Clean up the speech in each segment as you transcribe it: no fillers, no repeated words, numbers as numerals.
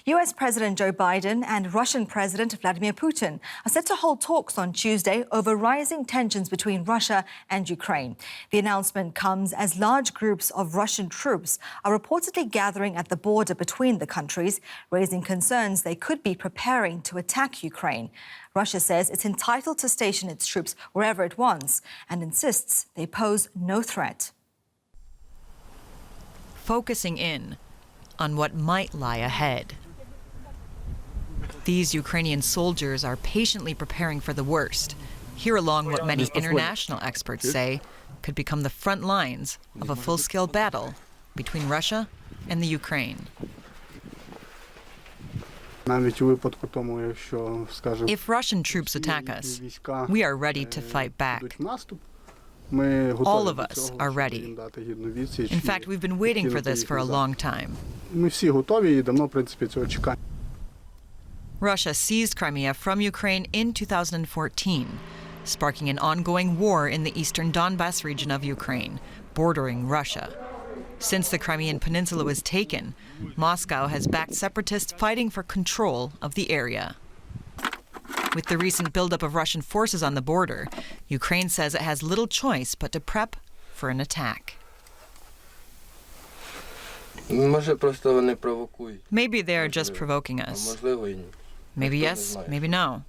US President Joe Biden and Russian President Vladimir Putin are set to hold talks on Tuesday over rising tensions between Russia and Ukraine. The announcement comes as large groups of Russian troops are reportedly gathering at the border between the countries, raising concerns they could be preparing to attack Ukraine. Russia says it's entitled to station its troops wherever it wants and insists they pose no threat. Focusing in on what might lie ahead. These Ukrainian soldiers are patiently preparing for the worst. Here along what many international experts say could become the front lines of a full-scale battle between Russia and the Ukraine. If Russian troops attack us, we are ready to fight back. All of us are ready. In fact, we've been waiting for this for a long time. Russia seized Crimea from Ukraine in 2014, sparking an ongoing war in the eastern Donbass region of Ukraine, bordering Russia. Since the Crimean Peninsula was taken, Moscow has backed separatists fighting for control of the area. With the recent buildup of Russian forces on the border, Ukraine says it has little choice but to prep for an attack. Maybe they are just provoking us. Maybe yes, maybe no.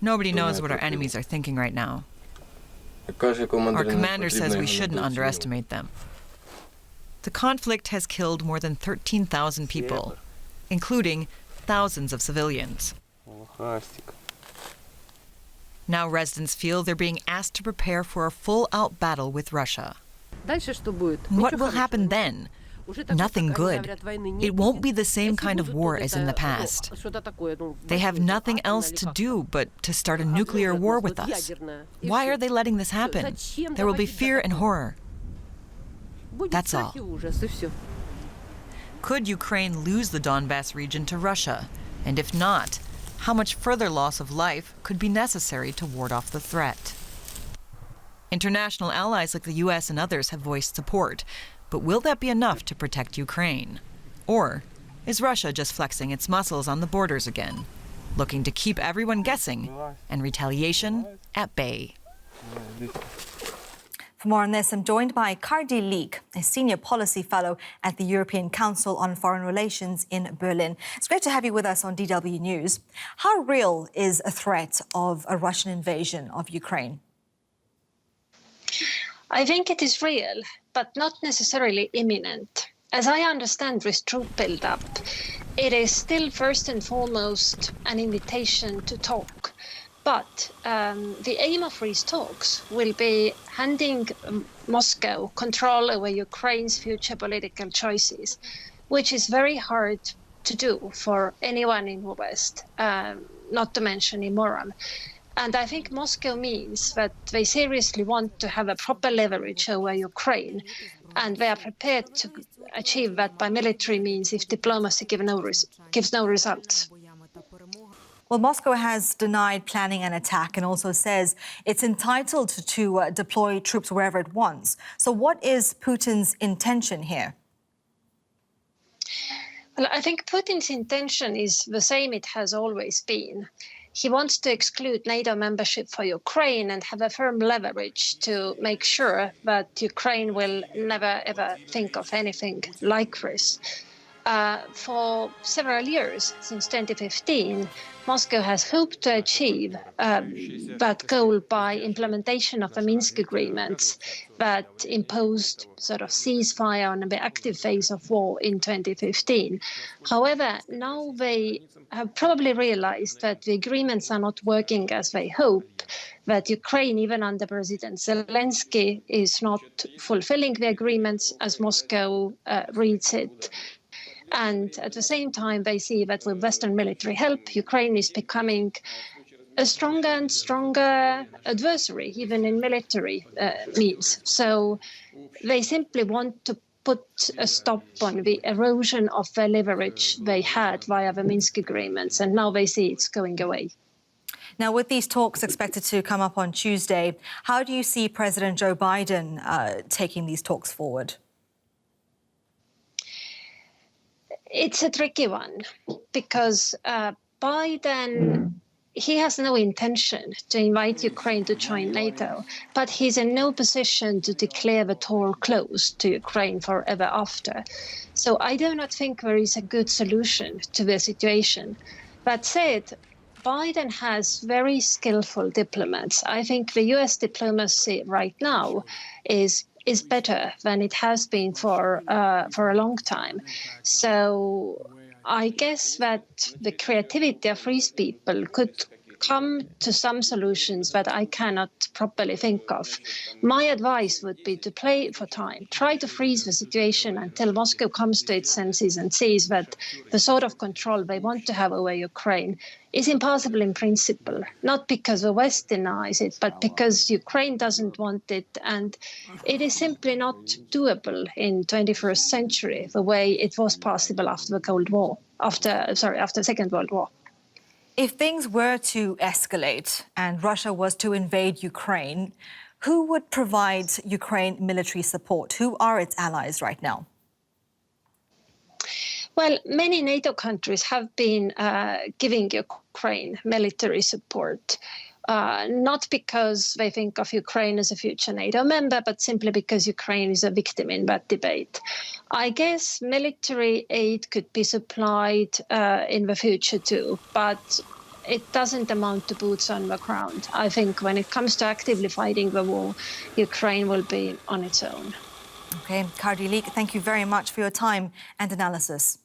Nobody knows what our enemies are thinking right now. Our commander says we shouldn't underestimate them. The conflict has killed more than 13,000 people, including thousands of civilians. Now residents feel they're being asked to prepare for a full-out battle with Russia. What will happen then? Nothing good. It won't be the same kind of war as in the past. They have nothing else to do but to start a nuclear war with us. Why are they letting this happen? There will be fear and horror. That's all. Could Ukraine lose the Donbass region to Russia? And if not, how much further loss of life could be necessary to ward off the threat? International allies like the US and others have voiced support, but will that be enough to protect Ukraine? Or is Russia just flexing its muscles on the borders again, looking to keep everyone guessing and retaliation at bay? For more on this, I'm joined by Kardi Leek, a senior policy fellow at the European Council on Foreign Relations in Berlin. It's great to have you with us on DW News. How real is a threat of a Russian invasion of Ukraine? I think it is real, but not necessarily imminent. As I understand this troop build-up, it is still first and foremost an invitation to talk. But the aim of these talks will be handing Moscow control over Ukraine's future political choices, which is very hard to do for anyone in the West, not to mention immoral. And I think Moscow means that they seriously want to have a proper leverage over Ukraine, and they are prepared to achieve that by military means if diplomacy gives no results. Well, Moscow has denied planning an attack and also says it's entitled to deploy troops wherever it wants. So what is Putin's intention here? Well, I think Putin's intention is the same it has always been. He wants to exclude NATO membership for Ukraine and have a firm leverage to make sure that Ukraine will never, ever think of anything like this. For several years, since 2015, Moscow has hoped to achieve that goal by implementation of the Minsk agreements that imposed sort of ceasefire on the active phase of war in 2015. However, now they have probably realized that the agreements are not working as they hope, that Ukraine, even under President Zelensky, is not fulfilling the agreements as Moscow reads it. And at the same time, they see that with Western military help, Ukraine is becoming a stronger and stronger adversary, even in military means. So they simply want to put a stop on the erosion of the leverage they had via the Minsk agreements, and now they see it's going away. Now, with these talks expected to come up on Tuesday, how do you see President Joe Biden taking these talks forward? It's a tricky one because Biden, he has no intention to invite Ukraine to join NATO, but he's in no position to declare the door closed to Ukraine forever after. So I do not think there is a good solution to the situation. That said, Biden has very skillful diplomats. I think the US diplomacy right now is better than it has been for a long time. So I guess that the creativity of these people could come to some solutions that I cannot properly think of. My advice would be to play for time. Try to freeze the situation until Moscow comes to its senses and sees that the sort of control they want to have over Ukraine is impossible in principle, not because the West denies it, but because Ukraine doesn't want it, and it is simply not doable in 21st century the way it was possible after the Cold War, after Second World War. If things were to escalate and Russia was to invade Ukraine, who would provide Ukraine military support? Who are its allies right now? Well, many NATO countries have been giving Ukraine military support, not because they think of Ukraine as a future NATO member, but simply because Ukraine is a victim in that debate. I guess military aid could be supplied in the future too, but it doesn't amount to boots on the ground. I think when it comes to actively fighting the war, Ukraine will be on its own. Okay, Kardi Leek, thank you very much for your time and analysis.